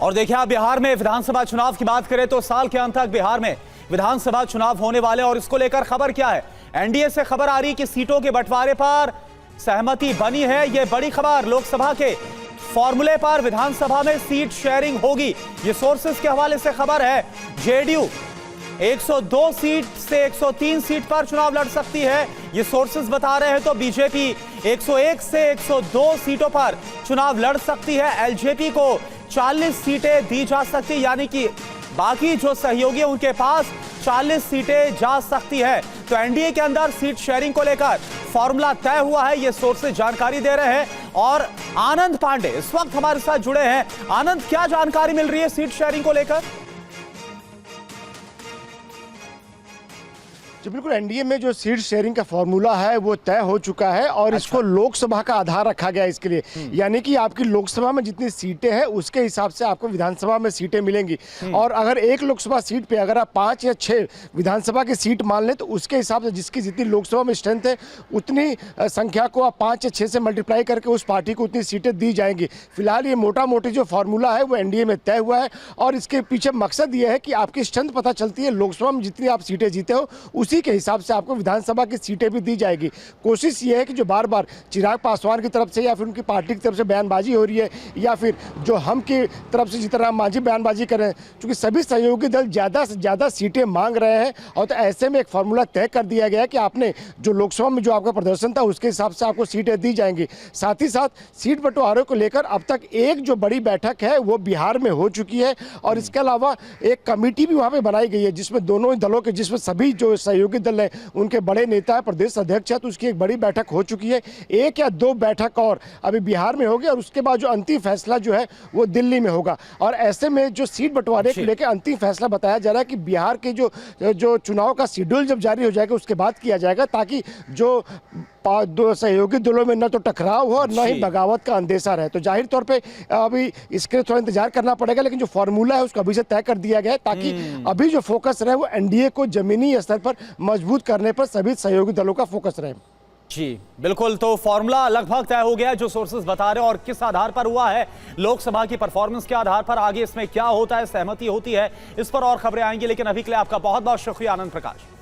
और देखिए, आप बिहार में विधानसभा चुनाव की बात करें तो साल के अंत तक बिहार में विधानसभा चुनाव होने वाले, और इसको लेकर खबर क्या है? एनडीए से खबर आ रही कि सीटों के बंटवारे पर सहमति बनी है। यह बड़ी खबर, लोकसभा के फॉर्मूले पर विधानसभा में सीट शेयरिंग होगी। ये सोर्सेस के हवाले से खबर है। जेडीयू 102 सीट से 103 सीट पर चुनाव लड़ सकती है, ये सोर्सेस बता रहे हैं। तो बीजेपी 101 से 102 सीटों पर चुनाव लड़ सकती है। एलजेपी को 40 सीटें दी जा सकती, यानी कि बाकी जो सहयोगी हैं उनके पास 40 सीटें जा सकती है। तो एनडीए के अंदर सीट शेयरिंग को लेकर फॉर्मूला तय हुआ है, ये सोर्सेस जानकारी दे रहे हैं। और आनंद पांडे इस वक्त हमारे साथ जुड़े हैं। आनंद, क्या जानकारी मिल रही है सीट शेयरिंग को लेकर? जी बिल्कुल, एनडीए में जो सीट शेयरिंग का फॉर्मूला है वो तय हो चुका है और इसको लोकसभा का आधार रखा गया है इसके लिए। यानी कि आपकी लोकसभा में जितनी सीटें हैं उसके हिसाब से आपको विधानसभा में सीटें मिलेंगी। और अगर एक लोकसभा सीट पे अगर आप 5 या 6 विधानसभा की सीट मान लें तो उसके हिसाब से जिसकी जितनी लोकसभा में स्ट्रेंथ है उतनी संख्या को आप 5 या 6 से मल्टीप्लाई करके उस पार्टी को उतनी सीटें दी जाएंगी। फिलहाल ये मोटा मोटी जो फॉर्मूला है वो एनडीए में तय हुआ है और इसके पीछे मकसद ये है कि आपकी स्ट्रेंथ पता चलती है, लोकसभा में जितनी आप सीटें जीते हो उसी के हिसाब से आपको विधानसभा की सीटें भी दी जाएगी। कोशिश ये है कि जो बार बार चिराग पासवान की तरफ से या फिर उनकी पार्टी की तरफ से बयानबाजी हो रही है या फिर जो हम की तरफ से जीतनराम मांझी बयानबाजी कर रहे हैं, क्योंकि सभी सहयोगी दल ज़्यादा से ज़्यादा सीटें मांग रहे हैं। और तो ऐसे में एक फार्मूला तय कर दिया गया है कि आपने जो लोकसभा में जो आपका प्रदर्शन था उसके हिसाब से आपको सीटें दी जाएंगी। साथ ही साथ सीट बंटवारे को लेकर अब तक एक जो बड़ी बैठक है वो बिहार में हो चुकी है और इसके अलावा एक कमेटी भी वहाँ पर बनाई गई है जिसमें दोनों दलों के, जिसमें सभी जो सहयोगी दल हैं उनके बड़े नेता है, प्रदेश अध्यक्ष है, तो उसकी एक बड़ी बैठक हो चुकी है। 1 या 2 बैठक और अभी बिहार में होगी और उसके बाद जो अंतिम फैसला जो है वो दिल्ली में होगा। और ऐसे में जो सीट बंटवारे को लेकर अंतिम फैसला बताया जा रहा है कि बिहार के जो चुनाव का शेड्यूल जब जारी हो जाएगा उसके बाद किया जाएगा, ताकि जो दो सहयोगी दलों में न तो टकराव हो और न ही बगावत का अंदेशा रहे। तो जाहिर तौर पे अभी इसके लिए थोड़ा इंतजार करना पड़ेगा, लेकिन जो फॉर्मूला है उसको अभी से तय कर दिया गया है ताकि अभी जो फोकस रहे वो एनडीए को जमीनी स्तर पर मजबूत करने पर सभी सहयोगी दलों का फोकस रहे। जी बिल्कुल, तो फॉर्मूला लगभग तय हो गया जो सोर्सेस बता रहे हैं, और किस आधार पर हुआ है? लोकसभा की परफॉर्मेंस के आधार पर। आगे इसमें क्या होता है, सहमति होती है, इस पर और खबरें आएंगी, लेकिन अभी के लिए आपका बहुत बहुत शुक्रिया आनंद प्रकाश।